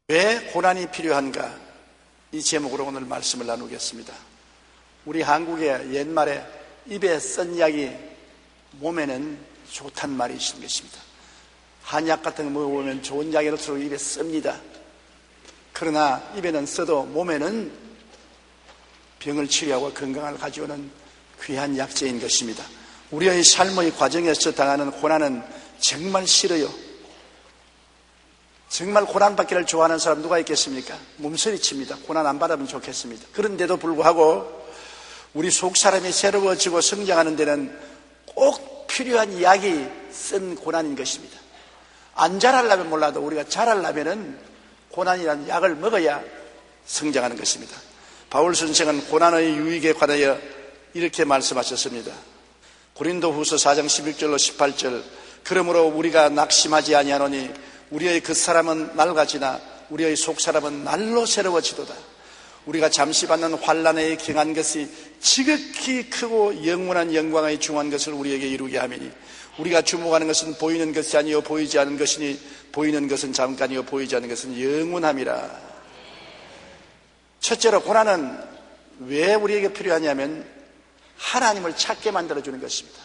왜 고난이 필요한가? 이 제목으로 오늘 말씀을 나누겠습니다. 우리 한국의 옛말에 입에 쓴 약이 몸에는 좋단 말이 있는 것입니다. 한약 같은 거 먹어보면 좋은 약일수록 입에 씁니다. 그러나 입에는 써도 몸에는 병을 치료하고 건강을 가져오는 귀한 약재인 것입니다. 우리의 삶의 과정에서 당하는 고난은 정말 싫어요. 정말 고난받기를 좋아하는 사람 누가 있겠습니까? 몸서리칩니다. 고난 안 받으면 좋겠습니다. 그런데도 불구하고 우리 속 사람이 새로워지고 성장하는 데는 꼭 필요한 약이 쓴 고난인 것입니다. 안 자라려면 몰라도 우리가 자라려면은 고난이라는 약을 먹어야 성장하는 것입니다. 바울 선생은 고난의 유익에 관하여 이렇게 말씀하셨습니다. 고린도후서 4장 11절로 18절 그러므로 우리가 낙심하지 아니하노니 우리의 겉사람은 낡아지나 우리의 속사람은 날로 새로워지도다. 우리가 잠시 받는 환난에 경한 것이 지극히 크고 영원한 영광의 중한 것을 우리에게 이루게 하매니 우리가 주목하는 것은 보이는 것이 아니요 보이지 않은 것이니 보이는 것은 잠깐이요 보이지 않는 것은 영원함이라. 첫째로 고난은 왜 우리에게 필요하냐면 하나님을 찾게 만들어주는 것입니다.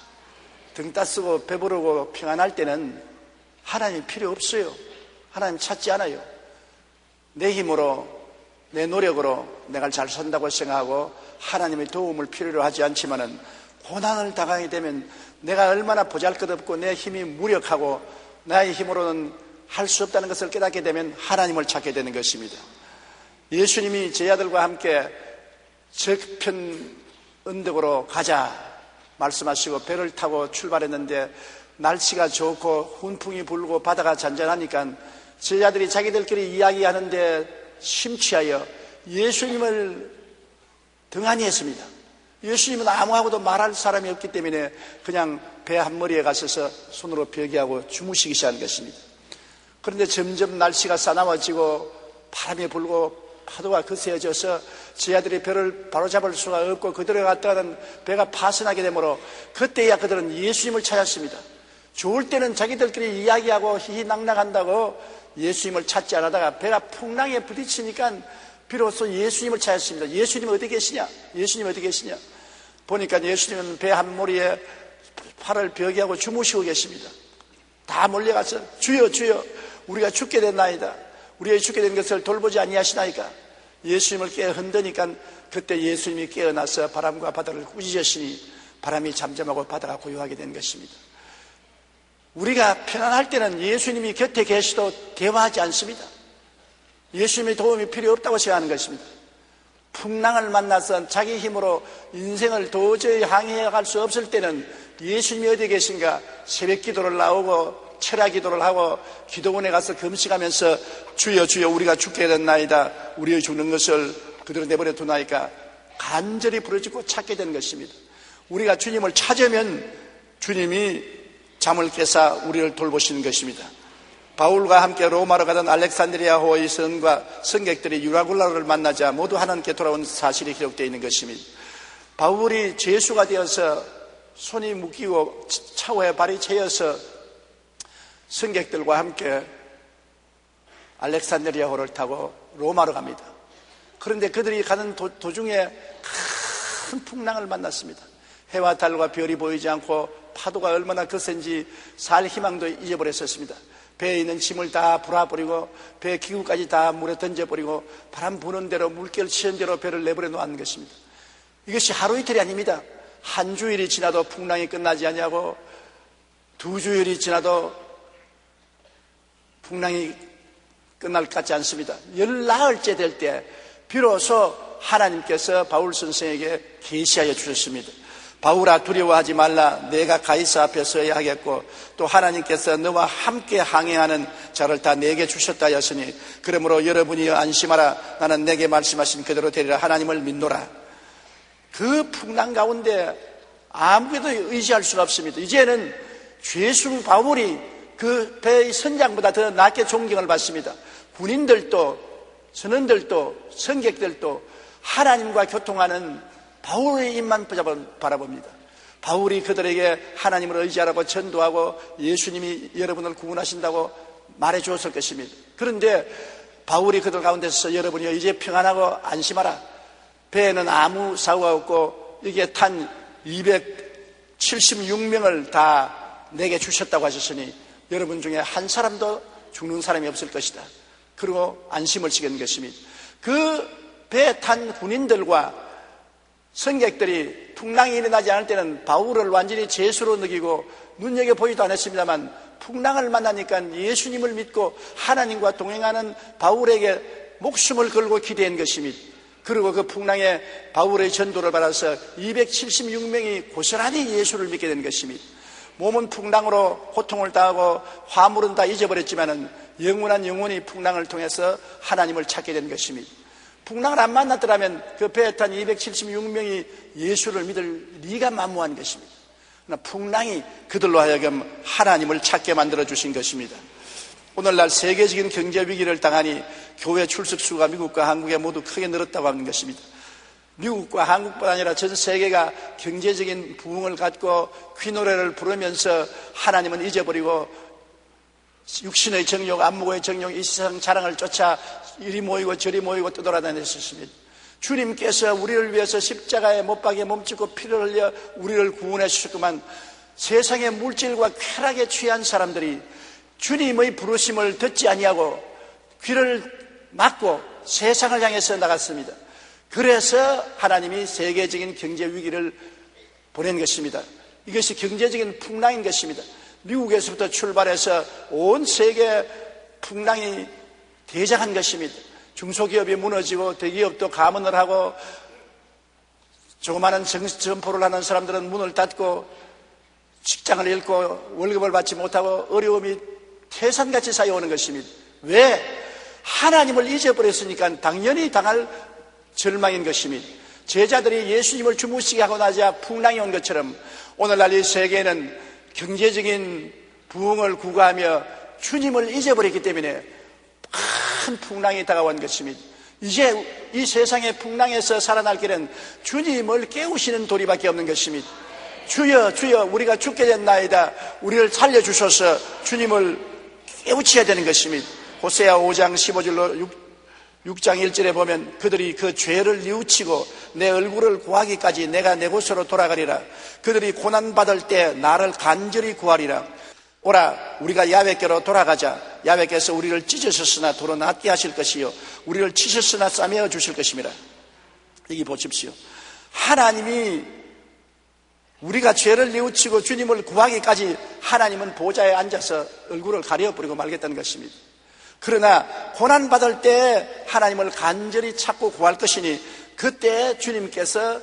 등 따쓰고 배부르고 평안할 때는 하나님 필요 없어요. 하나님 찾지 않아요. 내 힘으로 내 노력으로 내가 잘 산다고 생각하고 하나님의 도움을 필요로 하지 않지만은 고난을 당하게 되면 내가 얼마나 보잘것없고 내 힘이 무력하고 나의 힘으로는 할 수 없다는 것을 깨닫게 되면 하나님을 찾게 되는 것입니다. 예수님이 제 아들과 함께 저편 언덕으로 가자 말씀하시고 배를 타고 출발했는데 날씨가 좋고 훈풍이 불고 바다가 잔잔하니까 제자들이 자기들끼리 이야기하는데 심취하여 예수님을 등한히 했습니다. 예수님은 아무하고도 말할 사람이 없기 때문에 그냥 배 한 머리에 가셔서 손으로 벽이하고 주무시기 시작한 것입니다. 그런데 점점 날씨가 싸나워지고 바람이 불고 파도가 거세져서 제자들이 배를 바로잡을 수가 없고 그들에 갔다가는 배가 파손하게 되므로 그때야 그들은 예수님을 찾았습니다. 좋을 때는 자기들끼리 이야기하고 희희낙낙한다고 예수님을 찾지 않다가 배가 풍랑에 부딪히니까 비로소 예수님을 찾았습니다. 예수님 어디 계시냐? 예수님 어디 계시냐? 보니까 예수님은 배 한 모리에 팔을 벽에하고 주무시고 계십니다. 다 몰려가서 주여 주여 우리가 죽게 됐나이다. 우리가 죽게 된 것을 돌보지 아니하시나이까? 예수님을 깨어 흔드니까 그때 예수님이 깨어나서 바람과 바다를 꾸짖으시니 바람이 잠잠하고 바다가 고요하게 된 것입니다. 우리가 편안할 때는 예수님이 곁에 계시도 대화하지 않습니다. 예수님의 도움이 필요 없다고 생각하는 것입니다. 풍랑을 만나서 자기 힘으로 인생을 도저히 항해할 수 없을 때는 예수님이 어디 계신가? 새벽 기도를 나오고 철야 기도를 하고 기도원에 가서 금식하면서 주여 주여 우리가 죽게 됐나이다. 우리의 죽는 것을 그대로 내버려 두나이까 간절히 부르짖고 찾게 되는 것입니다. 우리가 주님을 찾으면 주님이 잠을 깨사 우리를 돌보시는 것입니다. 바울과 함께 로마로 가던 알렉산드리아호의 성과 성객들이 유라굴라를 만나자 모두 하나님께 돌아온 사실이 기록되어 있는 것입니다. 바울이 죄수가 되어서 손이 묶이고 차고에 발이 채여서 성객들과 함께 알렉산드리아호를 타고 로마로 갑니다. 그런데 그들이 가는 도중에 큰 풍랑을 만났습니다. 해와 달과 별이 보이지 않고 파도가 얼마나 거센지 살 희망도 잊어버렸었습니다. 배에 있는 짐을 다 불아버리고 배 기구까지 다 물에 던져버리고 바람 부는 대로 물결 치는 대로 배를 내버려 놓은 것입니다. 이것이 하루 이틀이 아닙니다. 한 주일이 지나도 풍랑이 끝나지 않냐고 두 주일이 지나도 풍랑이 끝날 것 같지 않습니다. 열나흘째 될 때 비로소 하나님께서 바울 선생에게 계시하여 주셨습니다. 바울아 두려워하지 말라. 내가 가이사 앞에 서야 하겠고 또 하나님께서 너와 함께 항해하는 자를 다 내게 주셨다 하였으니 그러므로 여러분이 안심하라. 나는 내게 말씀하신 그대로 되리라. 하나님을 믿노라. 그 풍랑 가운데 아무에도 의지할 수가 없습니다. 이제는 죄수 바울이 그 배의 선장보다 더 낮게 존경을 받습니다. 군인들도 선원들도 성객들도 하나님과 교통하는 바울의 입만 바라봅니다. 바울이 그들에게 하나님을 의지하라고 전도하고 예수님이 여러분을 구원하신다고 말해 주었을 것입니다. 그런데 바울이 그들 가운데서 여러분이요 이제 평안하고 안심하라. 배에는 아무 사고가 없고 이게 탄 276명을 다 내게 주셨다고 하셨으니 여러분 중에 한 사람도 죽는 사람이 없을 것이다. 그리고 안심을 시키는 것입니다. 그 배에 탄 군인들과 승객들이 풍랑이 일어나지 않을 때는 바울을 완전히 죄수로 느끼고 눈여겨보지도 않았습니다만 풍랑을 만나니까 예수님을 믿고 하나님과 동행하는 바울에게 목숨을 걸고 기대한 것입니다. 그리고 그 풍랑에 바울의 전도를 받아서 276명이 고스란히 예수를 믿게 된 것입니다. 몸은 풍랑으로 고통을 당하고 화물은 다 잊어버렸지만 영원한 영혼이 풍랑을 통해서 하나님을 찾게 된 것입니다. 풍랑을 안 만났더라면 그 배에 탄 276명이 예수를 믿을 리가 만무한 것입니다. 그러나 풍랑이 그들로 하여금 하나님을 찾게 만들어 주신 것입니다. 오늘날 세계적인 경제 위기를 당하니 교회 출석수가 미국과 한국에 모두 크게 늘었다고 하는 것입니다. 미국과 한국뿐 아니라 전 세계가 경제적인 부흥을 갖고 귀노래를 부르면서 하나님은 잊어버리고 육신의 정욕, 안목의 정욕, 이 세상 자랑을 쫓아 이리 모이고 저리 모이고 떠돌아다녔습니다. 주님께서 우리를 위해서 십자가에 못 박에 몸짓고 피를 흘려 우리를 구원해 주셨구만. 세상의 물질과 쾌락에 취한 사람들이 주님의 부르심을 듣지 아니하고 귀를 막고 세상을 향해서 나갔습니다. 그래서 하나님이 세계적인 경제 위기를 보낸 것입니다. 이것이 경제적인 풍랑인 것입니다. 미국에서부터 출발해서 온 세계 풍랑이 대장한 것입니다. 중소기업이 무너지고 대기업도 가문을 하고 조그마한 점포를 하는 사람들은 문을 닫고 직장을 잃고 월급을 받지 못하고 어려움이 태산같이 쌓여오는 것입니다. 왜? 하나님을 잊어버렸으니까 당연히 당할 절망인 것입니다. 제자들이 예수님을 주무시게 하고 나자 풍랑이 온 것처럼 오늘날 이 세계는 경제적인 부흥을 구가하며 주님을 잊어버렸기 때문에 큰 풍랑이 다가온 것입니다. 이제 이 세상의 풍랑에서 살아날 길은 주님을 깨우시는 도리밖에 없는 것입니다. 주여 주여 우리가 죽게 됐나이다. 우리를 살려주셔서 주님을 깨우쳐야 되는 것입니다. 호세아 5장 15절로 6장 1절에 보면 그들이 그 죄를 뉘우치고 내 얼굴을 구하기까지 내가 내 곳으로 돌아가리라. 그들이 고난받을 때 나를 간절히 구하리라. 오라 우리가 야훼께로 돌아가자. 야훼께서 우리를 찢으셨으나 도로 낫게 하실 것이요 우리를 치셨으나 싸매어 주실 것입니다. 여기 보십시오. 하나님이 우리가 죄를 뉘우치고 주님을 구하기까지 하나님은 보좌에 앉아서 얼굴을 가려버리고 말겠다는 것입니다. 그러나 고난받을 때 하나님을 간절히 찾고 구할 것이니 그때 주님께서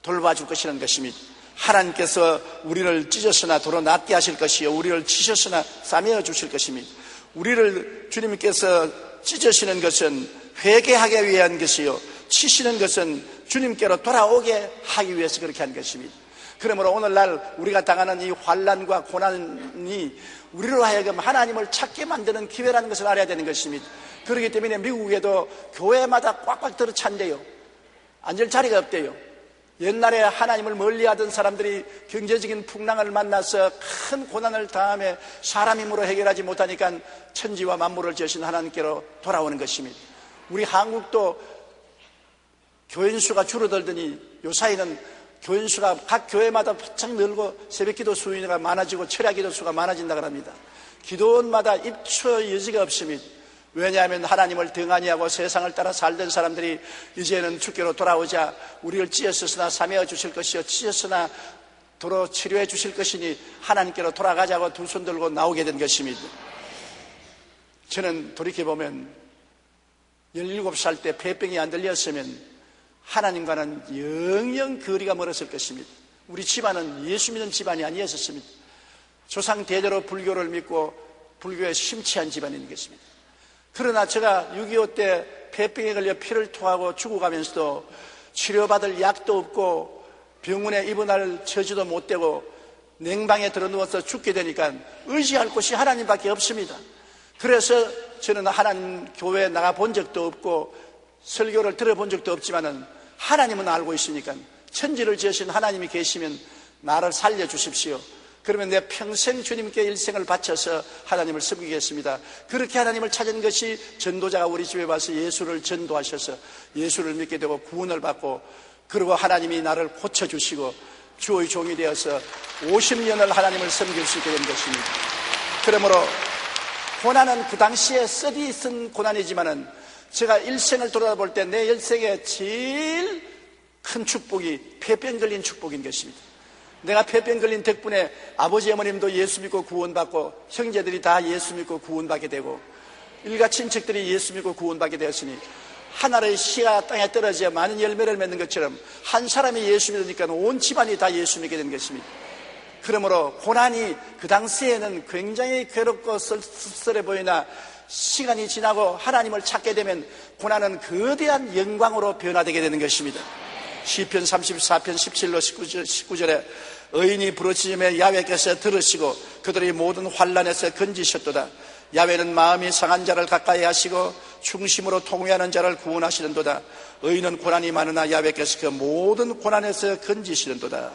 돌봐줄 것이라는 것입니다. 하나님께서 우리를 찢었으나 도로 낫게 하실 것이요 우리를 치셨으나 싸매어 주실 것입니다. 우리를 주님께서 찢으시는 것은 회개하기 위한 것이요 치시는 것은 주님께로 돌아오게 하기 위해서 그렇게 한 것입니다. 그러므로 오늘날 우리가 당하는 이 환난과 고난이 우리로 하여금 하나님을 찾게 만드는 기회라는 것을 알아야 되는 것입니다. 그렇기 때문에 미국에도 교회마다 꽉꽉 들어찬대요. 앉을 자리가 없대요. 옛날에 하나님을 멀리하던 사람들이 경제적인 풍랑을 만나서 큰 고난을 당하며 사람 힘으로 해결하지 못하니까 천지와 만물을 지으신 하나님께로 돌아오는 것입니다. 우리 한국도 교인수가 줄어들더니 요사이는 교인수가 각 교회마다 바짝 늘고 새벽기도 수요가 많아지고 철야기도 수가 많아진다고 합니다. 기도원마다 입처 여지가 없습니다. 왜냐하면 하나님을 등한히 하고 세상을 따라 살던 사람들이 이제는 주께로 돌아오자 우리를 찢었으나 싸매어 주실 것이요 찢었으나 도로 치료해 주실 것이니 하나님께로 돌아가자고 두 손 들고 나오게 된 것입니다. 저는 돌이켜보면 17살 때 폐병이 안 들렸으면 하나님과는 영영 거리가 멀었을 것입니다. 우리 집안은 예수 믿는 집안이 아니었습니다. 조상 대대로 불교를 믿고 불교에 심취한 집안인 것입니다. 그러나 제가 6.25 때 폐병에 걸려 피를 토하고 죽어가면서도 치료받을 약도 없고 병원에 입원할 처지도 못 되고 냉방에 들어 누워서 죽게 되니까 의지할 곳이 하나님밖에 없습니다. 그래서 저는 하나님 교회에 나가본 적도 없고 설교를 들어본 적도 없지만은 하나님은 알고 있으니까 천지를 지으신 하나님이 계시면 나를 살려주십시오. 그러면 내 평생 주님께 일생을 바쳐서 하나님을 섬기겠습니다. 그렇게 하나님을 찾은 것이 전도자가 우리 집에 와서 예수를 전도하셔서 예수를 믿게 되고 구원을 받고, 그리고 하나님이 나를 고쳐주시고 주의 종이 되어서 50년을 하나님을 섬길 수 있게 된 것입니다. 그러므로 고난은 그 당시에 썩이 쓴 고난이지만은 제가 일생을 돌아볼 때 내 일생에 제일 큰 축복이 폐병 걸린 축복인 것입니다. 내가 폐병 걸린 덕분에 아버지 어머님도 예수 믿고 구원받고, 형제들이 다 예수 믿고 구원받게 되고, 일가 친척들이 예수 믿고 구원받게 되었으니, 하나의 씨가 땅에 떨어져 많은 열매를 맺는 것처럼 한 사람이 예수 믿으니까 온 집안이 다 예수 믿게 된 것입니다. 그러므로 고난이 그 당시에는 굉장히 괴롭고 씁쓸해 보이나 시간이 지나고 하나님을 찾게 되면 고난은 거대한 영광으로 변화되게 되는 것입니다. 시편 34편 17로 19절에 의인이 부르짖음에 야훼께서 들으시고 그들의 모든 환난에서 건지셨도다. 야훼는 마음이 상한 자를 가까이 하시고 중심으로 통회하는 자를 구원하시는도다. 의인은 고난이 많으나 야훼께서 그 모든 고난에서 건지시는도다.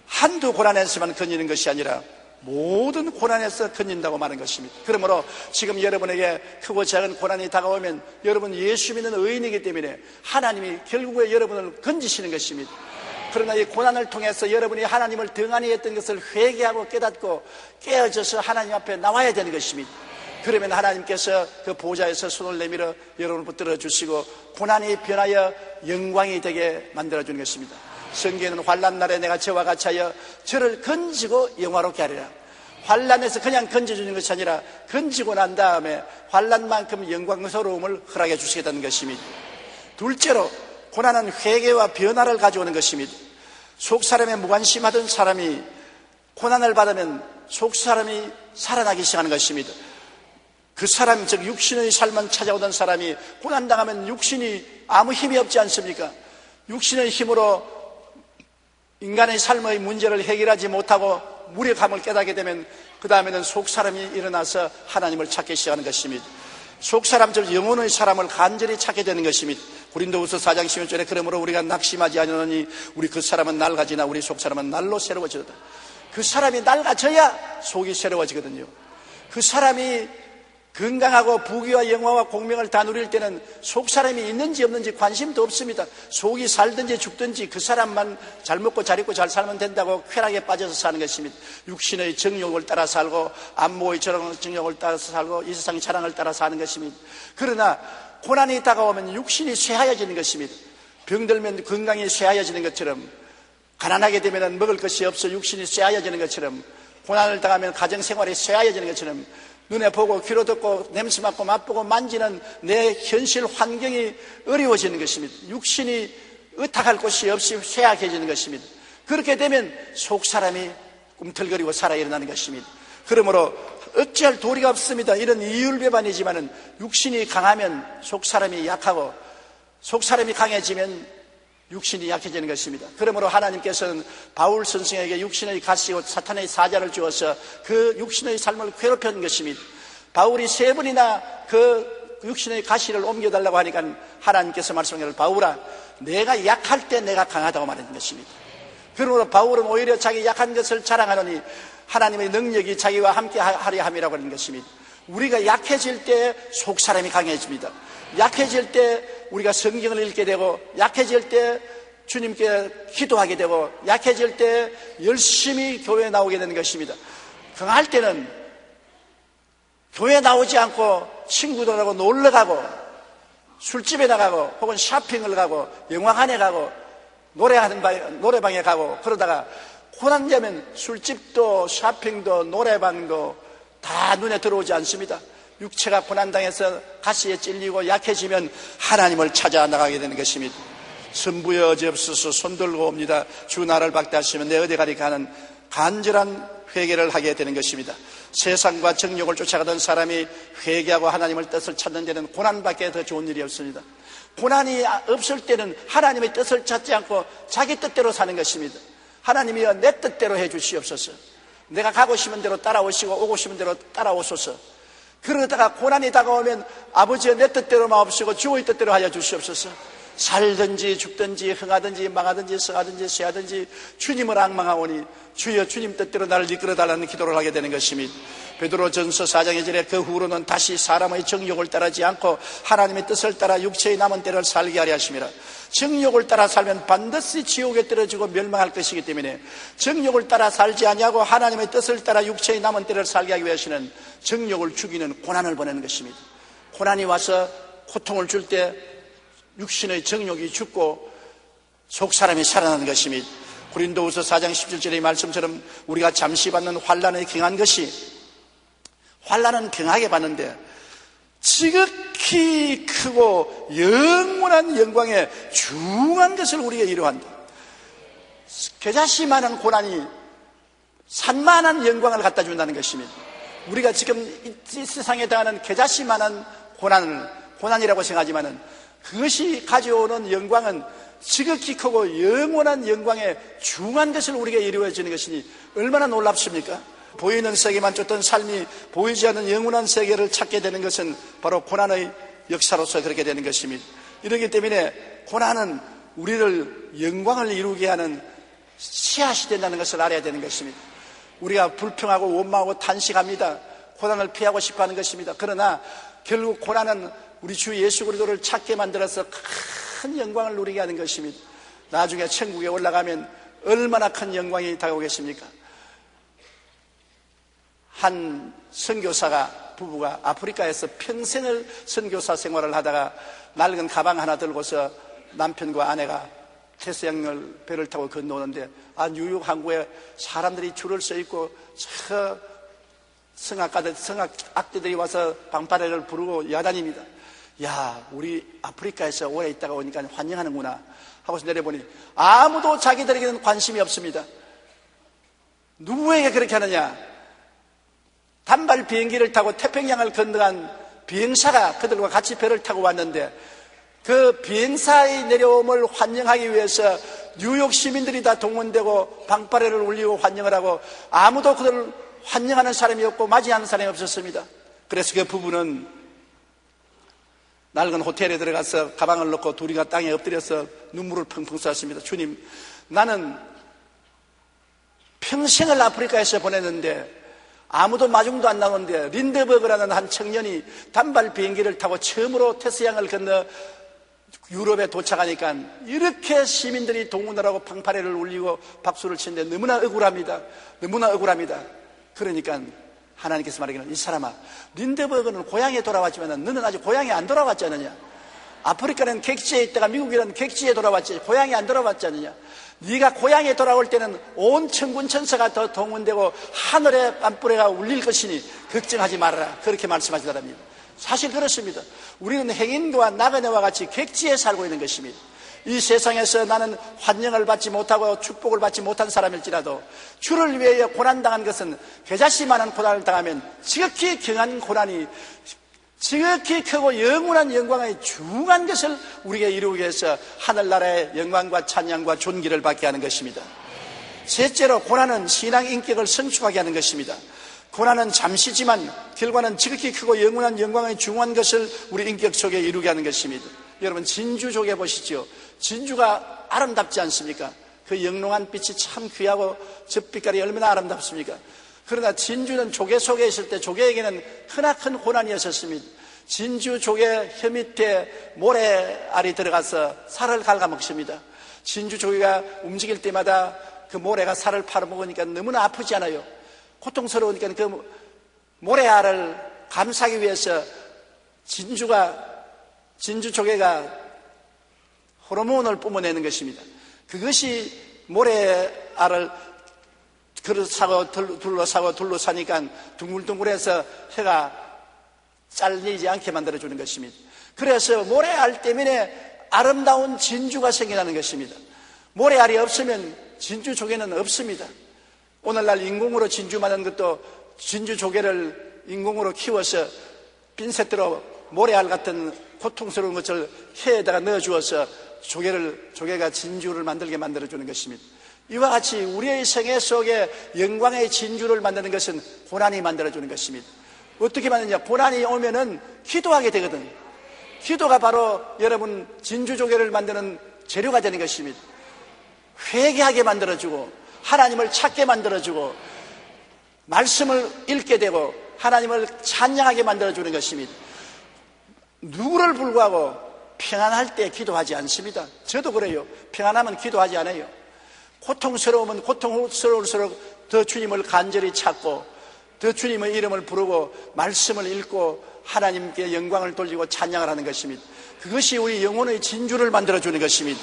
한두 고난에서만 건지는 것이 아니라 모든 고난에서 건진다고 말하는 것입니다. 그러므로 지금 여러분에게 크고 작은 고난이 다가오면 여러분 예수 믿는 의인이기 때문에 하나님이 결국에 여러분을 건지시는 것입니다. 그러나 이 고난을 통해서 여러분이 하나님을 등한히 했던 것을 회개하고 깨닫고 깨어져서 하나님 앞에 나와야 되는 것입니다. 그러면 하나님께서 그 보좌에서 손을 내밀어 여러분을 붙들어 주시고 고난이 변하여 영광이 되게 만들어주는 것입니다. 성경에는 환난 날에 내가 저와 같이 하여 저를 건지고 영화롭게 하리라. 환난에서 그냥 건져주는 것이 아니라 건지고 난 다음에 환난만큼 영광스러움을 허락해 주시겠다는 것입니다. 둘째로 고난은 회개와 변화를 가져오는 것입니다. 속사람에 무관심하던 사람이 고난을 받으면 속사람이 살아나기 시작하는 것입니다. 그 사람, 즉 육신의 삶만 찾아오던 사람이 고난당하면 육신이 아무 힘이 없지 않습니까? 육신의 힘으로 인간의 삶의 문제를 해결하지 못하고 무력함을 깨닫게 되면 그 다음에는 속사람이 일어나서 하나님을 찾기 시작하는 것입니다. 속사람, 즉 영혼의 사람을 간절히 찾게 되는 것입니다. 고린도후서 4장 16절에 그러므로 우리가 낙심하지 않으니 우리 그 사람은 낡아지나 우리 속사람은 날로 새로워지도다. 그 사람이 낡아져야 속이 새로워지거든요. 그 사람이 건강하고 부귀와 영화와 공명을 다 누릴 때는 속사람이 있는지 없는지 관심도 없습니다. 속이 살든지 죽든지 그 사람만 잘 먹고 잘 입고 잘 살면 된다고 쾌락에 빠져서 사는 것입니다. 육신의 정욕을 따라 살고 안목의 정욕을 따라서 살고 이 세상의 자랑을 따라 사는 것입니다. 그러나 고난이 다가오면 육신이 쇠하여지는 것입니다. 병들면 건강이 쇠하여지는 것처럼, 가난하게 되면 먹을 것이 없어 육신이 쇠하여지는 것처럼, 고난을 당하면 가정생활이 쇠하여지는 것처럼 눈에 보고 귀로 듣고 냄새 맡고 맛보고 만지는 내 현실 환경이 어려워지는 것입니다. 육신이 의탁할 곳이 없이 쇠약해지는 것입니다. 그렇게 되면 속사람이 꿈틀거리고 살아 일어나는 것입니다. 그러므로 어찌할 도리가 없습니다. 이런 이율배반이지만은 육신이 강하면 속사람이 약하고 속사람이 강해지면 육신이 약해지는 것입니다. 그러므로 하나님께서는 바울 선생에게 육신의 가시와 사탄의 사자를 주어서 그 육신의 삶을 괴롭혔던 것입니다. 바울이 3번이나 그 육신의 가시를 옮겨달라고 하니까 하나님께서 말씀하시기를 바울아, 내가 약할 때 내가 강하다고 말했던 것입니다. 그러므로 바울은 오히려 자기 약한 것을 자랑하노니 하나님의 능력이 자기와 함께 하려 함이라고 하는 것입니다. 우리가 약해질 때 속사람이 강해집니다. 약해질 때 우리가 성경을 읽게 되고, 약해질 때 주님께 기도하게 되고, 약해질 때 열심히 교회에 나오게 되는 것입니다. 강할 때는 교회에 나오지 않고 친구들하고 놀러가고 술집에 나가고 혹은 쇼핑을 가고 영화관에 가고 노래방에 가고 그러다가 고난되면 술집도 쇼핑도 노래방도 다 눈에 들어오지 않습니다. 육체가 고난당해서 가시에 찔리고 약해지면 하나님을 찾아 나가게 되는 것입니다. 선부여 어지없소서 손들고 옵니다. 주 나를 박대하시면 내 어디 가리까 하는 간절한 회개를 하게 되는 것입니다. 세상과 정욕을 쫓아가던 사람이 회개하고 하나님의 뜻을 찾는 데는 고난밖에 더 좋은 일이 없습니다. 고난이 없을 때는 하나님의 뜻을 찾지 않고 자기 뜻대로 사는 것입니다. 하나님이여 내 뜻대로 해 주시옵소서. 내가 가고 싶은 대로 따라오시고 오고 싶은 대로 따라오소서. 그러다가 고난이 다가오면 아버지의 내 뜻대로 마옵시고 주의 뜻대로 하여 주시옵소서. 살든지 죽든지 흥하든지 망하든지 성하든지 쇠하든지 주님을 앙망하오니 주여 주님 뜻대로 나를 이끌어달라는 기도를 하게 되는 것입니다. 베드로전서 4장 2절에 그 후로는 다시 사람의 정욕을 따르지 않고 하나님의 뜻을 따라 육체의 남은 때를 살게 하려 하심이라. 정욕을 따라 살면 반드시 지옥에 떨어지고 멸망할 것이기 때문에 정욕을 따라 살지 아니하고 하나님의 뜻을 따라 육체의 남은 때를 살게 하기 위해서는 정욕을 죽이는 고난을 보내는 것입니다. 고난이 와서 고통을 줄 때 육신의 정욕이 죽고 속사람이 살아나는 것입니다. 고린도후서 4장 17절의 말씀처럼 우리가 잠시 받는 환난에 경한 것이, 환난은 경하게 받는데 지극히 크고 영원한 영광의 중한 것을 우리에게 이루한다. 겨자씨만한 고난이 산만한 영광을 갖다 준다는 것입니다. 우리가 지금 이 세상에 당하는 겨자씨만한 고난이라고 생각하지만은 그것이 가져오는 영광은 지극히 크고 영원한 영광의 중한 것을 우리에게 이루어지는 것이니 얼마나 놀랍습니까? 보이는 세계만 쫓던 삶이 보이지 않는 영원한 세계를 찾게 되는 것은 바로 고난의 역사로서 그렇게 되는 것입니다. 이렇기 때문에 고난은 우리를 영광을 이루게 하는 씨앗이 된다는 것을 알아야 되는 것입니다. 우리가 불평하고 원망하고 탄식합니다. 고난을 피하고 싶어하는 것입니다. 그러나 결국 고난은 우리 주 예수 그리스도를 찾게 만들어서 큰 영광을 누리게 하는 것입니다. 나중에 천국에 올라가면 얼마나 큰 영광이 다가오겠습니까? 한 선교사가 부부가 아프리카에서 평생을 선교사 생활을 하다가 낡은 가방 하나 들고서 남편과 아내가 태평양을 배를 타고 건너오는데 뉴욕 항구에 사람들이 줄을 서 있고 저 성악악대들이 와서 방파레를 부르고 야단입니다. 야, 우리 아프리카에서 오래 있다가 오니까 환영하는구나 하고서 내려보니 아무도 자기들에게는 관심이 없습니다. 누구에게 그렇게 하느냐? 단발 비행기를 타고 태평양을 건너간 비행사가 그들과 같이 배를 타고 왔는데 그 비행사의 내려옴을 환영하기 위해서 뉴욕 시민들이 다 동원되고 방파레를 울리고 환영을 하고 아무도 그들을 환영하는 사람이 없고 맞이하는 사람이 없었습니다. 그래서 그 부부는 낡은 호텔에 들어가서 가방을 넣고 둘이가 땅에 엎드려서 눈물을 펑펑 쐈습니다. 주님, 나는 평생을 아프리카에서 보냈는데 아무도 마중도 안 나오는데 린드버그라는 한 청년이 단발 비행기를 타고 처음으로 태평양을 건너 유럽에 도착하니까 이렇게 시민들이 동원을 하고 방파레를 울리고 박수를 치는데 너무나 억울합니다. 너무나 억울합니다. 그러니까 하나님께서 말하기는 이 사람아, 린드버그는 고향에 돌아왔지만 너는 아직 고향에 안 돌아왔지 않느냐? 아프리카는 객지에 있다가 미국이라는 객지에 돌아왔지 고향에 안 돌아왔지 않느냐? 네가 고향에 돌아올 때는 온 천군 천사가 더 동원되고 하늘의 빰뿌레가 울릴 것이니 걱정하지 말아라. 그렇게 말씀하시더랍니다. 사실 그렇습니다. 우리는 행인과 나그네와 같이 객지에 살고 있는 것입니다. 이 세상에서 나는 환영을 받지 못하고 축복을 받지 못한 사람일지라도 주를 위하여 고난당한 것은 겨자씨만한 고난을 당하면 지극히 경한 고난이 지극히 크고 영원한 영광의 중한 것을 우리에게 이루기 위해서 하늘나라의 영광과 찬양과 존귀를 받게 하는 것입니다. 셋째로 고난은 신앙 인격을 성숙하게 하는 것입니다. 고난은 잠시지만 결과는 지극히 크고 영원한 영광의 중한 것을 우리 인격 속에 이루게 하는 것입니다. 여러분 진주조개 보시죠. 진주가 아름답지 않습니까? 그 영롱한 빛이 참 귀하고 젖빛깔이 얼마나 아름답습니까? 그러나 진주는 조개 속에 있을 때 조개에게는 크나큰 고난이었습니다. 진주 조개 혀 밑에 모래알이 들어가서 살을 갉아먹습니다. 진주 조개가 움직일 때마다 그 모래가 살을 팔아먹으니까 너무나 아프지 않아요? 고통스러우니까 그 모래알을 감싸기 위해서 진주 조개가 호르몬을 뿜어내는 것입니다. 그것이 모래알을 둘러싸니까 둥글둥글해서 혀가 잘리지 않게 만들어주는 것입니다. 그래서 모래알 때문에 아름다운 진주가 생겨나는 것입니다. 모래알이 없으면 진주 조개는 없습니다. 오늘날 인공으로 진주 만든 것도 진주 조개를 인공으로 키워서 핀셋으로 모래알 같은 고통스러운 것을 혀에다가 넣어주어서 조개가 진주를 만들게 만들어주는 것입니다. 이와 같이 우리의 생애 속에 영광의 진주를 만드는 것은 고난이 만들어주는 것입니다. 어떻게 만드냐? 고난이 오면은 기도하게 되거든. 기도가 바로 여러분 진주조개를 만드는 재료가 되는 것입니다. 회개하게 만들어주고 하나님을 찾게 만들어주고 말씀을 읽게 되고 하나님을 찬양하게 만들어주는 것입니다. 누구를 불구하고 평안할 때 기도하지 않습니다. 저도 그래요. 평안하면 기도하지 않아요. 고통스러우면 고통스러울수록 더 주님을 간절히 찾고 더 주님의 이름을 부르고 말씀을 읽고 하나님께 영광을 돌리고 찬양을 하는 것입니다. 그것이 우리 영혼의 진주를 만들어주는 것입니다.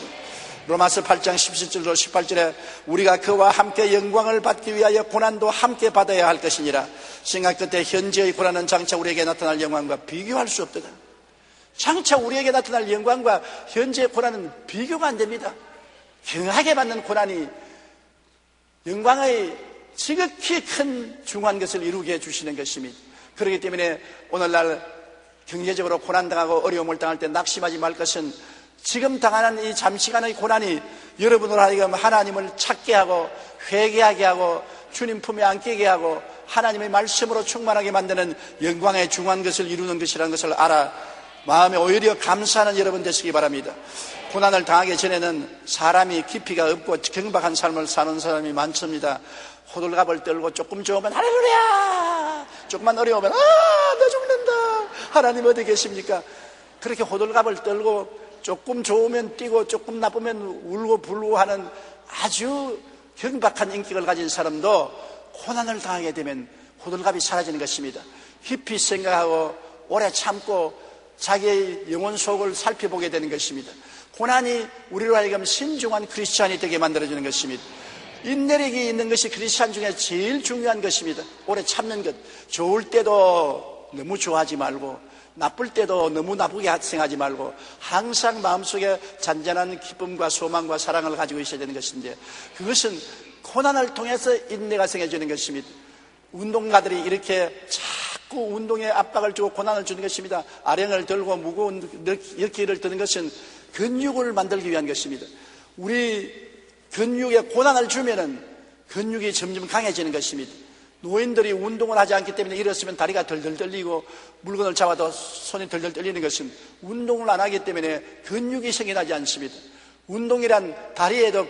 로마서 8장 17절로 18절에 우리가 그와 함께 영광을 받기 위하여 고난도 함께 받아야 할 것이니라. 생각 끝에 현재의 고난은 장차 우리에게 나타날 영광과 비교할 수 없도다. 장차 우리에게 나타날 영광과 현재의 고난은 비교가 안 됩니다. 경하게 받는 고난이 영광의 지극히 큰 중요한 것을 이루게 해주시는 것입니다. 그렇기 때문에 오늘날 경제적으로 고난당하고 어려움을 당할 때 낙심하지 말 것은 지금 당하는 이 잠시간의 고난이 여러분으로 하여금 하나님을 찾게 하고 회개하게 하고 주님 품에 안기게 하고 하나님의 말씀으로 충만하게 만드는 영광의 중요한 것을 이루는 것이라는 것을 알아 마음에 오히려 감사하는 여러분 되시기 바랍니다. 고난을 당하기 전에는 사람이 깊이가 없고 경박한 삶을 사는 사람이 많습니다. 호들갑을 떨고 조금 좋으면 할렐루야, 조금만 어려우면 나 죽는다, 하나님 어디 계십니까? 그렇게 호들갑을 떨고 조금 좋으면 뛰고 조금 나쁘면 울고 불고 하는 아주 경박한 인격을 가진 사람도 고난을 당하게 되면 호들갑이 사라지는 것입니다. 깊이 생각하고 오래 참고 자기의 영혼 속을 살펴보게 되는 것입니다. 고난이 우리로 하여금 신중한 크리스찬이 되게 만들어주는 것입니다. 인내력이 있는 것이 크리스찬 중에 제일 중요한 것입니다. 오래 참는 것. 좋을 때도 너무 좋아하지 말고 나쁠 때도 너무 나쁘게 생각하지 말고 항상 마음속에 잔잔한 기쁨과 소망과 사랑을 가지고 있어야 되는 것인데, 그것은 고난을 통해서 인내가 생겨지는 것입니다. 운동가들이 이렇게 자꾸 운동에 압박을 주고 고난을 주는 것입니다. 아령을 들고 무거운 열기를 드는 것은 근육을 만들기 위한 것입니다. 우리 근육에 고난을 주면은 근육이 점점 강해지는 것입니다. 노인들이 운동을 하지 않기 때문에 일었으면 다리가 덜덜 떨리고 물건을 잡아도 손이 덜덜 떨리는 것은 운동을 안 하기 때문에 근육이 생겨나지 않습니다. 운동이란 다리에도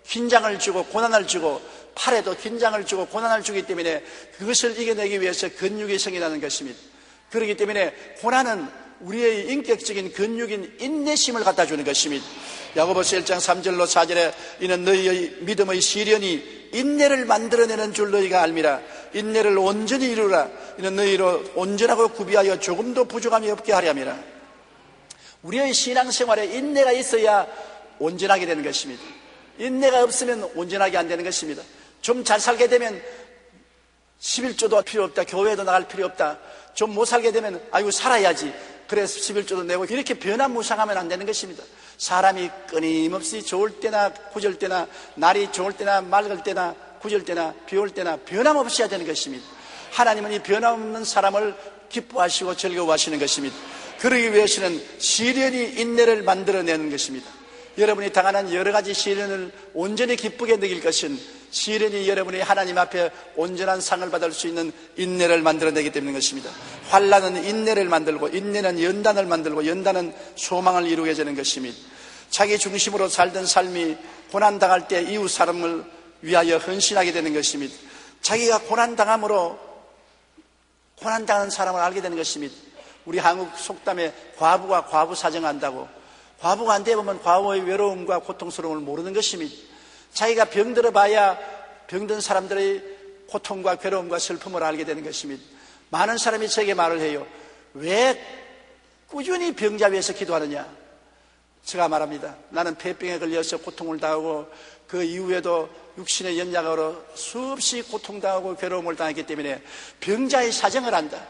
긴장을 주고 고난을 주고 팔에도 긴장을 주고 고난을 주기 때문에 그것을 이겨내기 위해서 근육이 생겨나는 것입니다. 그렇기 때문에 고난은 우리의 인격적인 근육인 인내심을 갖다 주는 것입니다. 야고보서 1장 3절로 4절에 이는 너희의 믿음의 시련이 인내를 만들어내는 줄 너희가 알미라. 인내를 온전히 이루라. 이는 너희로 온전하고 구비하여 조금도 부족함이 없게 하렴이라. 우리의 신앙생활에 인내가 있어야 온전하게 되는 것입니다. 인내가 없으면 온전하게 안 되는 것입니다. 좀 잘 살게 되면 11조도 필요 없다, 교회도 나갈 필요 없다. 좀 못 살게 되면 아이고 살아야지, 그래서 11조도 내고, 이렇게 변화무쌍하면 안 되는 것입니다. 사람이 끊임없이 좋을 때나 구절 때나, 날이 좋을 때나 맑을 때나 구절 때나 비 올 때나 변함없이 해야 되는 것입니다. 하나님은 이 변함없는 사람을 기뻐하시고 즐거워하시는 것입니다. 그러기 위해서는 시련이 인내를 만들어내는 것입니다. 여러분이 당하는 여러 가지 시련을 온전히 기쁘게 느낄 것은 시련이 여러분이 하나님 앞에 온전한 상을 받을 수 있는 인내를 만들어내기 때문인 것입니다. 환난은 인내를 만들고, 인내는 연단을 만들고, 연단은 소망을 이루게 되는 것입니다. 자기 중심으로 살던 삶이 고난당할 때 이웃 사람을 위하여 헌신하게 되는 것입니다. 자기가 고난당함으로 고난당하는 사람을 알게 되는 것입니다. 우리 한국 속담에 과부가 과부 사정한다고, 과부가 안 되면 과부의 외로움과 고통스러움을 모르는 것입니다. 자기가 병들어 봐야 병든 사람들의 고통과 괴로움과 슬픔을 알게 되는 것입니다. 많은 사람이 제게 말을 해요. 왜 꾸준히 병자 위해서 기도하느냐? 제가 말합니다. 나는 폐병에 걸려서 고통을 당하고 그 이후에도 육신의 연약으로 수없이 고통당하고 괴로움을 당했기 때문에 병자의 사정을 안다.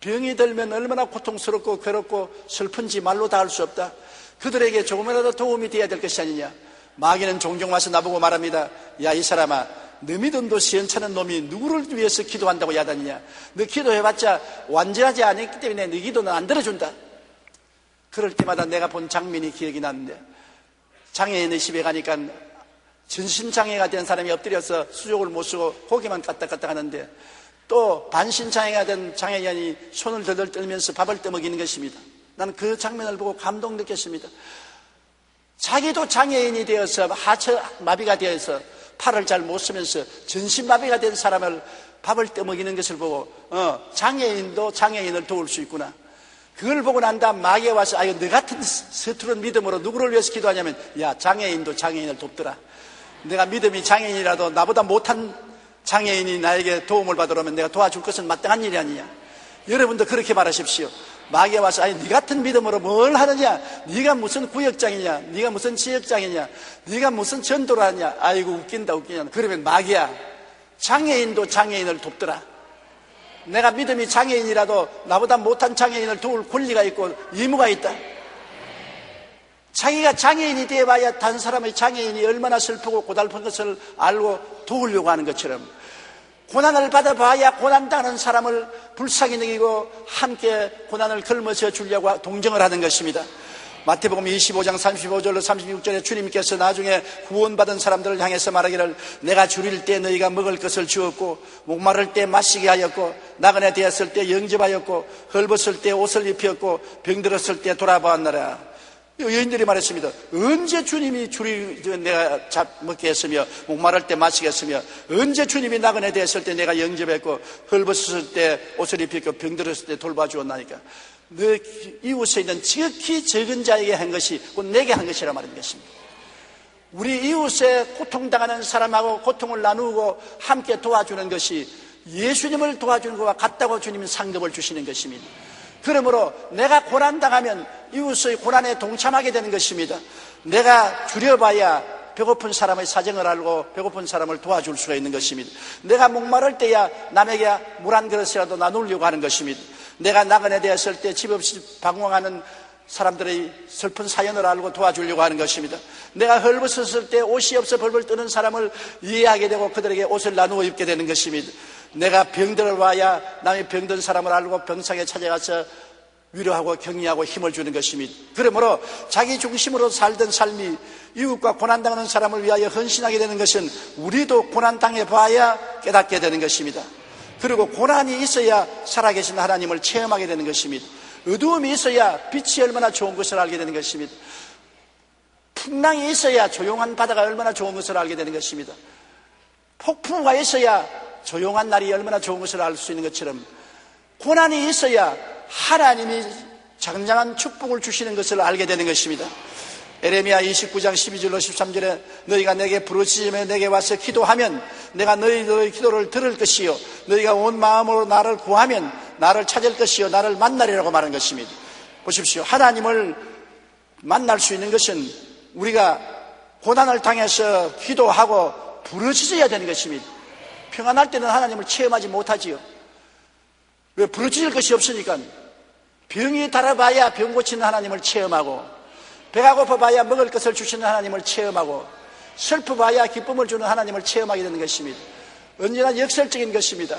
병이 들면 얼마나 고통스럽고 괴롭고 슬픈지 말로 다 할 수 없다. 그들에게 조금이라도 도움이 되어야 될 것이 아니냐. 마귀는 종종 와서 나보고 말합니다. 야, 이 사람아, 너 믿음도 시원찮은 놈이 누구를 위해서 기도한다고 야단이냐? 너 기도해봤자 완전하지 않았기 때문에 너 기도는 안 들어준다. 그럴 때마다 내가 본 장면이 기억이 나는데, 장애인의 집에 가니까 전신장애가 된 사람이 엎드려서 수족을 못 쓰고 고개만 까딱까딱 하는데, 또 반신장애가 된 장애인이 손을 덜덜 떨면서 밥을 떠먹이는 것입니다. 나는 그 장면을 보고 감동 느꼈습니다. 자기도 장애인이 되어서 하체 마비가 되어서 팔을 잘 못 쓰면서 전신마비가 된 사람을 밥을 떠먹이는 것을 보고 장애인도 장애인을 도울 수 있구나. 그걸 보고 난 다음 마귀에 와서 아유 너 같은 서투른 믿음으로 누구를 위해서 기도하냐면 야 장애인도 장애인을 돕더라. 내가 믿음이 장애인이라도 나보다 못한 장애인이 나에게 도움을 받으러 오면 내가 도와줄 것은 마땅한 일이 아니냐. 여러분도 그렇게 말하십시오. 마귀에 와서 아니 네 같은 믿음으로 뭘 하느냐. 네가 무슨 구역장이냐. 네가 무슨 지역장이냐. 네가 무슨 전도를 하냐. 아이고 웃긴다. 그러면 마귀야 장애인도 장애인을 돕더라. 내가 믿음이 장애인이라도 나보다 못한 장애인을 도울 권리가 있고 의무가 있다. 자기가 장애인이 되어봐야 다른 사람의 장애인이 얼마나 슬프고 고달픈 것을 알고 도우려고 하는 것처럼 고난을 받아봐야 고난당하는 사람을 불쌍히 여기고 함께 고난을 걸머져 주려고 동정을 하는 것입니다. 마태복음 25장 35절로 36절에 주님께서 나중에 구원받은 사람들을 향해서 말하기를 내가 줄일 때 너희가 먹을 것을 주었고 목마를 때 마시게 하였고 나그네 되었을 때 영접하였고 헐벗을 때 옷을 입혔고 병들었을 때 돌아보았노라. 여인들이 말했습니다. 언제 주님이 내가 먹게 했으며 목마를 때 마시게 했으며 언제 주님이 나그네 되었을 때 내가 영접했고 헐벗었을 때 옷을 입혔고 병들었을 때 돌봐주었나니까. 너 이웃에 있는 지극히 적은 자에게 한 것이 곧 내게 한 것이라 말하는 것입니다. 우리 이웃에 고통당하는 사람하고 고통을 나누고 함께 도와주는 것이 예수님을 도와주는 것과 같다고 주님은 상급을 주시는 것입니다. 그러므로 내가 고난당하면 이웃의 고난에 동참하게 되는 것입니다. 내가 줄여봐야 배고픈 사람의 사정을 알고 배고픈 사람을 도와줄 수가 있는 것입니다. 내가 목마를 때야 남에게 물 한 그릇이라도 나누려고 하는 것입니다. 내가 나그네 되었을 때 집 없이 방황하는 사람들의 슬픈 사연을 알고 도와주려고 하는 것입니다. 내가 헐벗었을 때 옷이 없어 벌벌 떠는 사람을 이해하게 되고 그들에게 옷을 나누어 입게 되는 것입니다. 내가 병들어 봐야 남의 병든 사람을 알고 병상에 찾아가서 위로하고 격려하고 힘을 주는 것입니다. 그러므로 자기 중심으로 살던 삶이 이웃과 고난당하는 사람을 위하여 헌신하게 되는 것은 우리도 고난당해 봐야 깨닫게 되는 것입니다. 그리고 고난이 있어야 살아계신 하나님을 체험하게 되는 것입니다. 어두움이 있어야 빛이 얼마나 좋은 것을 알게 되는 것입니다. 풍랑이 있어야 조용한 바다가 얼마나 좋은 것을 알게 되는 것입니다. 폭풍우가 있어야 조용한 날이 얼마나 좋은 것을 알 수 있는 것처럼 고난이 있어야 하나님이 장장한 축복을 주시는 것을 알게 되는 것입니다. 에레미야 29장 12절로 13절에 너희가 내게 부르짖으며 내게 와서 기도하면 내가 너희들의 기도를 들을 것이요 너희가 온 마음으로 나를 구하면 나를 찾을 것이요 나를 만나리라고 말한 것입니다. 보십시오. 하나님을 만날 수 있는 것은 우리가 고난을 당해서 기도하고 부르짖어야 되는 것입니다. 평안할 때는 하나님을 체험하지 못하지요. 왜? 부르짖을 것이 없으니까. 병이 달아봐야 병 고치는 하나님을 체험하고 배가 고파봐야 먹을 것을 주시는 하나님을 체험하고 슬퍼봐야 기쁨을 주는 하나님을 체험하게 되는 것입니다. 언제나 역설적인 것입니다.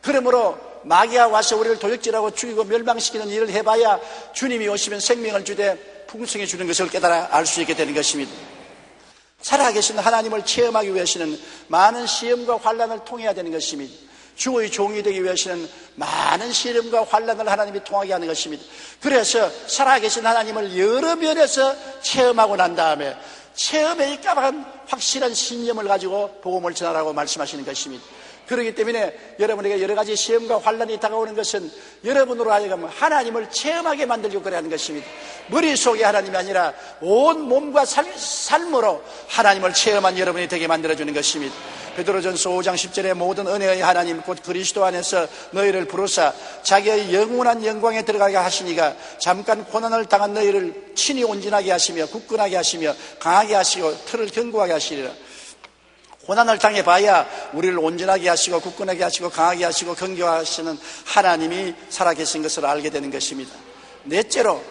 그러므로 마귀가 와서 우리를 도적질하고 죽이고 멸망시키는 일을 해봐야 주님이 오시면 생명을 주되 풍성해 주는 것을 깨달아 알 수 있게 되는 것입니다. 살아계신 하나님을 체험하기 위해서는 많은 시험과 환난을 통해야 되는 것입니다. 주의 종이 되기 위해서는 많은 시련과 환난을 하나님이 통하게 하는 것입니다. 그래서 살아계신 하나님을 여러 면에서 체험하고 난 다음에 체험에 입각한 확실한 신념을 가지고 복음을 전하라고 말씀하시는 것입니다. 그렇기 때문에 여러분에게 여러 가지 시험과 환난이 다가오는 것은 여러분으로 하여금 하나님을 체험하게 만들려고 그래 하는 것입니다. 머릿속에 하나님이 아니라 온 몸과 삶으로 하나님을 체험한 여러분이 되게 만들어주는 것입니다. 베드로전서 5장 10절에 모든 은혜의 하나님 곧 그리스도 안에서 너희를 부르사 자기의 영원한 영광에 들어가게 하시니가 잠깐 고난을 당한 너희를 친히 온전하게 하시며 굳건하게 하시며 강하게 하시고 틀을 견고하게 하시리라. 고난을 당해봐야 우리를 온전하게 하시고 굳건하게 하시고 강하게 하시고 견고하시는 하나님이 살아계신 것을 알게 되는 것입니다. 넷째로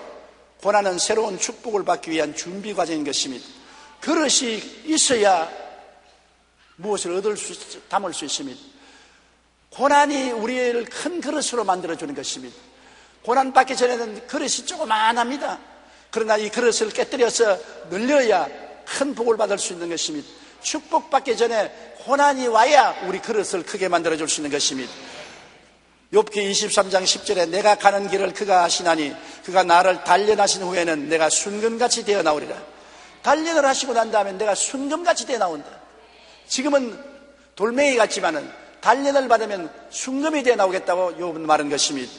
고난은 새로운 축복을 받기 위한 준비 과정인 것입니다. 그릇이 있어야 무엇을 담을 수 있습니다. 고난이 우리를 큰 그릇으로 만들어주는 것입니다. 고난 받기 전에는 그릇이 조그만합니다. 그러나 이 그릇을 깨뜨려서 늘려야 큰 복을 받을 수 있는 것입니다. 축복받기 전에 고난이 와야 우리 그릇을 크게 만들어줄 수 있는 것입니다. 욥기 23장 10절에 내가 가는 길을 그가 아시나니 그가 나를 단련하신 후에는 내가 순금같이 되어 나오리라. 단련을 하시고 난 다음에 내가 순금같이 되어 나온다. 지금은 돌멩이 같지만은 단련을 받으면 순금이 되어 나오겠다고 욥은 말한 것입니다.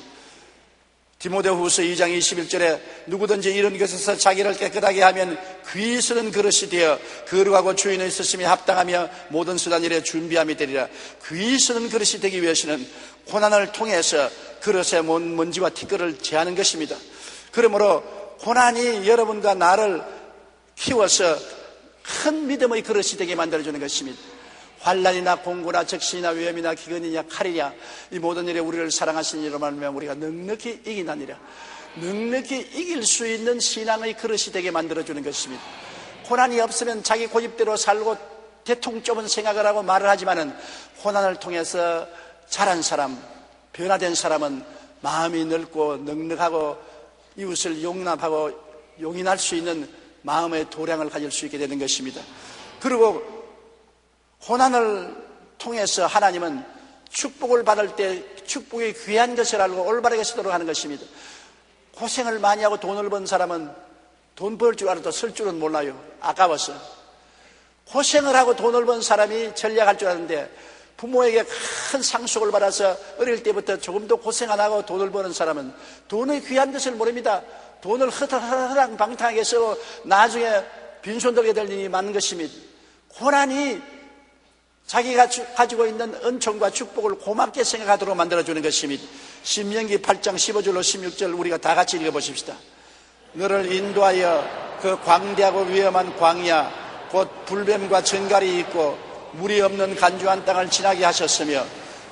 디모데후서 2장 21절에 누구든지 이런 것에서 자기를 깨끗하게 하면 귀 쓰는 그릇이 되어 거룩하고 주인의 있으심에 합당하며 모든 수단 일에 준비함이 되리라. 귀 쓰는 그릇이 되기 위해서는 고난을 통해서 그릇의 먼지와 티끌을 제하는 것입니다. 그러므로 고난이 여러분과 나를 키워서 큰 믿음의 그릇이 되게 만들어주는 것입니다. 환난이나 공고나 적신이나 위험이나 기근이냐 칼이냐 이 모든 일에 우리를 사랑하시는 이로 말하면 우리가 넉넉히 이기나니라. 넉넉히 이길 수 있는 신앙의 그릇이 되게 만들어주는 것입니다. 고난이 없으면 자기 고집대로 살고 대통 좁은 생각을 하고 말을 하지만은 고난을 통해서 자란 사람, 변화된 사람은 마음이 넓고 넉넉하고 이웃을 용납하고 용인할 수 있는 마음의 도량을 가질 수 있게 되는 것입니다. 그리고 고난을 통해서 하나님은 축복을 받을 때 축복이 귀한 것을 알고 올바르게 쓰도록 하는 것입니다. 고생을 많이 하고 돈을 번 사람은 돈 벌 줄 알아도 쓸 줄은 몰라요. 아까워서. 고생을 하고 돈을 번 사람이 전략할 줄 아는데 부모에게 큰 상속을 받아서 어릴 때부터 조금도 고생 안 하고 돈을 버는 사람은 돈의 귀한 것을 모릅니다. 돈을 허랑방탕하게 쓰고 나중에 빈손 들게 될 일이 많은 것입니다. 고난이 자기가 가지고 있는 은총과 축복을 고맙게 생각하도록 만들어주는 것입니다. 신명기 8장 15절로 16절 우리가 다 같이 읽어보십시다. 너를 인도하여 그 광대하고 위험한 광야 곧 불뱀과 정갈이 있고 물이 없는 간주한 땅을 지나게 하셨으며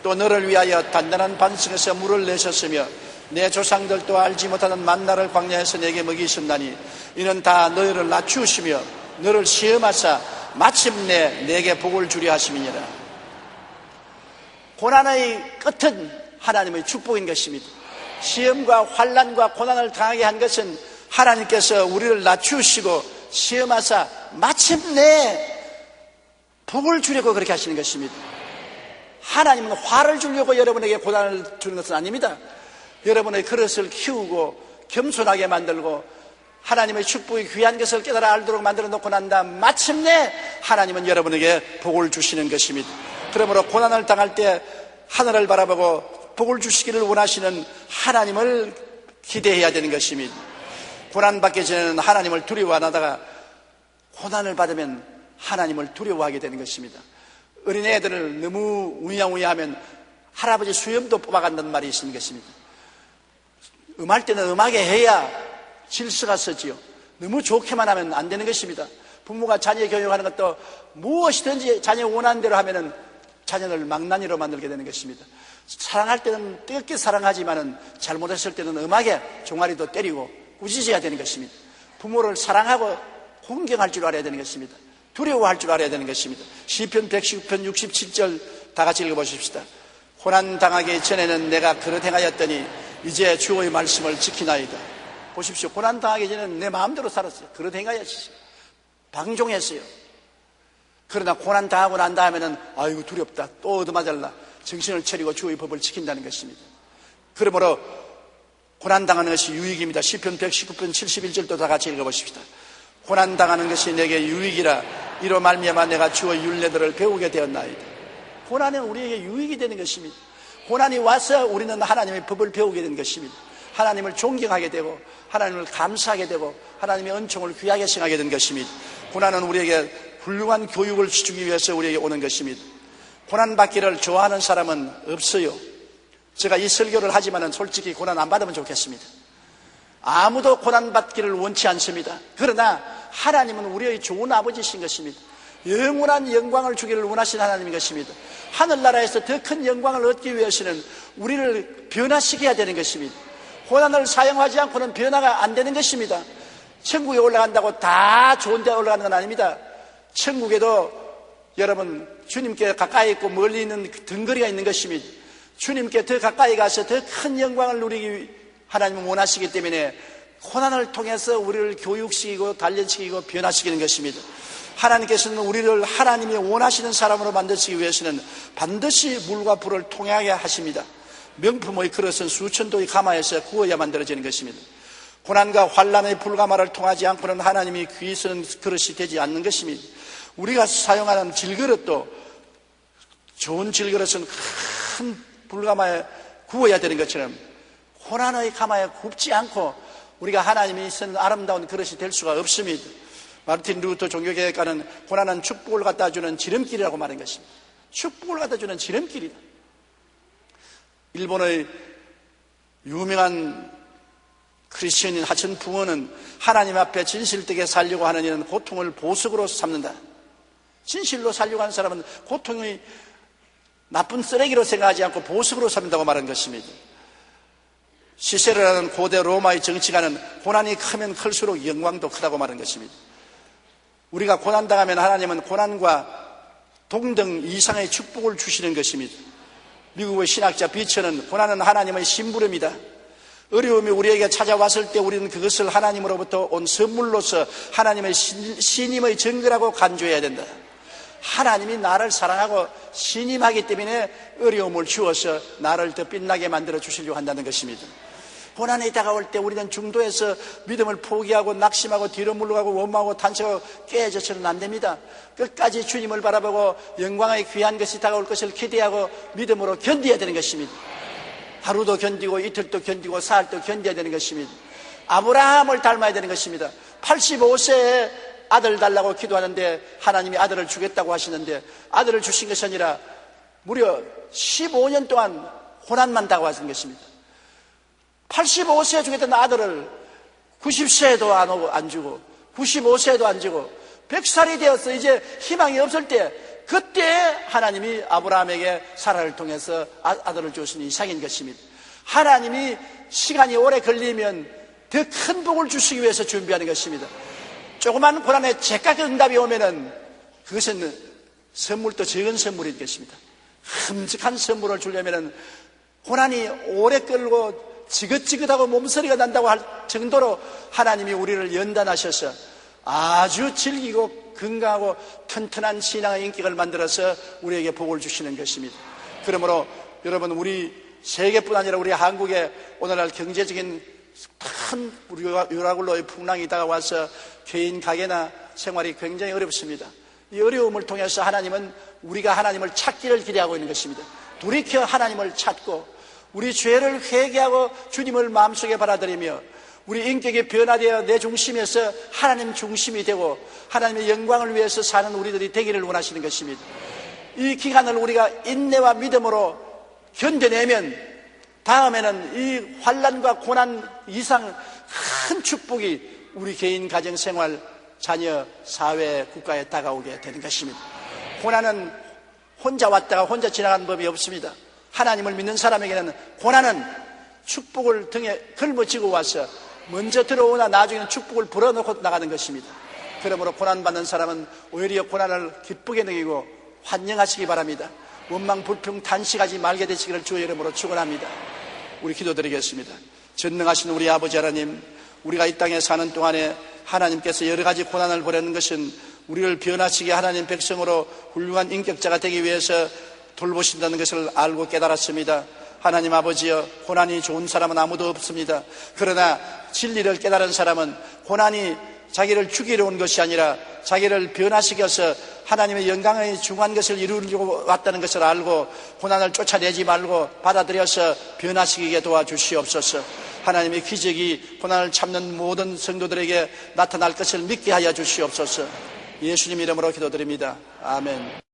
또 너를 위하여 단단한 반석에서 물을 내셨으며 내 조상들도 알지 못하는 만나를 광야에서 내게 먹이셨나니 이는 다 너희를 낮추시며 너를 시험하사 마침내 내게 복을 주려 하심이니라. 고난의 끝은 하나님의 축복인 것입니다. 시험과 환난과 고난을 당하게 한 것은 하나님께서 우리를 낮추시고 시험하사 마침내 복을 주려고 그렇게 하시는 것입니다. 하나님은 화를 주려고 여러분에게 고난을 주는 것은 아닙니다. 여러분의 그릇을 키우고 겸손하게 만들고 하나님의 축복이 귀한 것을 깨달아 알도록 만들어 놓고 난 다음 마침내 하나님은 여러분에게 복을 주시는 것입니다. 그러므로 고난을 당할 때 하늘을 바라보고 복을 주시기를 원하시는 하나님을 기대해야 되는 것입니다. 고난받기 전에는 하나님을 두려워 안 하다가 고난을 받으면 하나님을 두려워하게 되는 것입니다. 어린애들을 너무 우야우야하면 할아버지 수염도 뽑아간다는 말이 있는 것입니다. 음할 때는 음하게 해야 질서가 서지요. 너무 좋게만 하면 안 되는 것입니다. 부모가 자녀 교육하는 것도 무엇이든지 자녀 원하는 대로 하면은 자녀를 망나니로 만들게 되는 것입니다. 사랑할 때는 뜨겁게 사랑하지만은 잘못했을 때는 음하게 종아리도 때리고 꾸짖어야 되는 것입니다. 부모를 사랑하고 공경할 줄 알아야 되는 것입니다. 두려워할 줄 알아야 되는 것입니다. 시편 119편 67절 다 같이 읽어보십시다. 고난 당하기 전에는 내가 그릇 행하였더니 이제 주의 말씀을 지키나이다. 보십시오. 고난 당하기 전에는 내 마음대로 살았어요. 그릇 행하였어요. 방종했어요. 그러나 고난 당하고 난 다음에는 아이고 두렵다. 또 얻어맞을라. 정신을 차리고 주의 법을 지킨다는 것입니다. 그러므로 고난 당하는 것이 유익입니다. 시편 119편 71절도 다 같이 읽어보십시다. 고난 당하는 것이 내게 유익이라 이로 말미암아 내가 주의 율례들을 배우게 되었나이다. 고난은 우리에게 유익이 되는 것입니다. 고난이 와서 우리는 하나님의 법을 배우게 되는 것입니다. 하나님을 존경하게 되고 하나님을 감사하게 되고 하나님의 은총을 귀하게 생각하게 되는 것입니다. 고난은 우리에게 훌륭한 교육을 주기 위해서 우리에게 오는 것입니다. 고난받기를 좋아하는 사람은 없어요. 제가 이 설교를 하지만은 솔직히 고난 안 받으면 좋겠습니다. 아무도 고난받기를 원치 않습니다. 그러나 하나님은 우리의 좋은 아버지신 것입니다. 영원한 영광을 주기를 원하시는 하나님인 것입니다. 하늘나라에서 더 큰 영광을 얻기 위해서는 우리를 변화시켜야 되는 것입니다. 고난을 사용하지 않고는 변화가 안 되는 것입니다. 천국에 올라간다고 다 좋은 데 올라가는 건 아닙니다. 천국에도 여러분 주님께 가까이 있고 멀리 있는 등거리가 있는 것입니다. 주님께 더 가까이 가서 더 큰 영광을 누리기 하나님은 원하시기 때문에 고난을 통해서 우리를 교육시키고 단련시키고 변화시키는 것입니다. 하나님께서는 우리를 하나님이 원하시는 사람으로 만드시기 위해서는 반드시 물과 불을 통하게 하십니다. 명품의 그릇은 수천 도의 가마에서 구워야 만들어지는 것입니다. 고난과 환난의 불가마를 통하지 않고는 하나님이 귀히 쓰는 그릇이 되지 않는 것입니다. 우리가 사용하는 질그릇도 좋은 질그릇은 큰 불가마에 구워야 되는 것처럼 고난의 가마에 굽지 않고 우리가 하나님이 쓰는 아름다운 그릇이 될 수가 없습니다. 마르틴 루터 종교개혁가는 고난은 축복을 갖다 주는 지름길이라고 말한 것입니다. 축복을 갖다 주는 지름길이다. 일본의 유명한 크리스천인 하천 붕어는 하나님 앞에 진실되게 살려고 하는 이는 고통을 보석으로 삼는다. 진실로 살려고 하는 사람은 고통이 나쁜 쓰레기로 생각하지 않고 보석으로 삼는다고 말한 것입니다. 시세르라는 고대 로마의 정치가는 고난이 크면 클수록 영광도 크다고 말한 것입니다. 우리가 고난당하면 하나님은 고난과 동등 이상의 축복을 주시는 것입니다. 미국의 신학자 비처는 고난은 하나님의 심부름이다. 어려움이 우리에게 찾아왔을 때 우리는 그것을 하나님으로부터 온 선물로서 하나님의 신임의 증거라고 간주해야 된다. 하나님이 나를 사랑하고 신임하기 때문에 어려움을 주어서 나를 더 빛나게 만들어 주시려고 한다는 것입니다. 고난이 다가올 때 우리는 중도에서 믿음을 포기하고 낙심하고 뒤로 물러가고 원망하고 단식하고 깨져서는 안 됩니다. 끝까지 주님을 바라보고 영광의 귀한 것이 다가올 것을 기대하고 믿음으로 견뎌야 되는 것입니다. 하루도 견디고 이틀도 견디고 사흘도 견뎌야 되는 것입니다. 아브라함을 닮아야 되는 것입니다. 85세에 아들 달라고 기도하는데 하나님이 아들을 주겠다고 하시는데 아들을 주신 것이 아니라 무려 15년 동안 고난만 다가왔던 것입니다. 85세에 주겠다는 아들을 90세에도 안 주고 95세에도 안 주고 100살이 되어서 이제 희망이 없을 때 그때 하나님이 아브라함에게 사라를 통해서 아들을 주신 이상인 것입니다. 하나님이 시간이 오래 걸리면 더 큰 복을 주시기 위해서 준비하는 것입니다. 조그만 고난에 제깍 응답이 오면은 그것은 선물도 적은 선물인 것입니다. 흠직한 선물을 주려면은 고난이 오래 끌고 지긋지긋하고 몸서리가 난다고 할 정도로 하나님이 우리를 연단하셔서 아주 즐기고 건강하고 튼튼한 신앙의 인격을 만들어서 우리에게 복을 주시는 것입니다. 그러므로 여러분 우리 세계뿐 아니라 우리 한국에 오늘날 경제적인 큰 유라굴로의 풍랑이 다가와서 개인 가게나 생활이 굉장히 어렵습니다. 이 어려움을 통해서 하나님은 우리가 하나님을 찾기를 기대하고 있는 것입니다. 돌이켜 하나님을 찾고 우리 죄를 회개하고 주님을 마음속에 받아들이며 우리 인격이 변화되어 내 중심에서 하나님 중심이 되고 하나님의 영광을 위해서 사는 우리들이 되기를 원하시는 것입니다. 이 기간을 우리가 인내와 믿음으로 견뎌내면 다음에는 이 환난과 고난 이상 큰 축복이 우리 개인 가정 생활 자녀 사회 국가에 다가오게 되는 것입니다. 고난은 혼자 왔다가 혼자 지나가는 법이 없습니다. 하나님을 믿는 사람에게는 고난은 축복을 등에 걸머쥐고 와서 먼저 들어오나 나중에는 축복을 불어넣고 나가는 것입니다. 그러므로 고난받는 사람은 오히려 고난을 기쁘게 느끼고 환영하시기 바랍니다. 원망 불평 탄식하지 말게 되시기를 주의 이름으로 축원합니다. 우리 기도드리겠습니다. 전능하신 우리 아버지 하나님, 우리가 이 땅에 사는 동안에 하나님께서 여러 가지 고난을 보내는 것은 우리를 변화시키게 하나님 백성으로 훌륭한 인격자가 되기 위해서 돌보신다는 것을 알고 깨달았습니다. 하나님 아버지여, 고난이 좋은 사람은 아무도 없습니다. 그러나 진리를 깨달은 사람은 고난이 자기를 죽이려 온 것이 아니라 자기를 변화시켜서 하나님의 영광의 중요한 것을 이루려고 왔다는 것을 알고 고난을 쫓아내지 말고 받아들여서 변화시키게 도와주시옵소서. 하나님의 기적이 고난을 참는 모든 성도들에게 나타날 것을 믿게 하여 주시옵소서. 예수님 이름으로 기도드립니다. 아멘.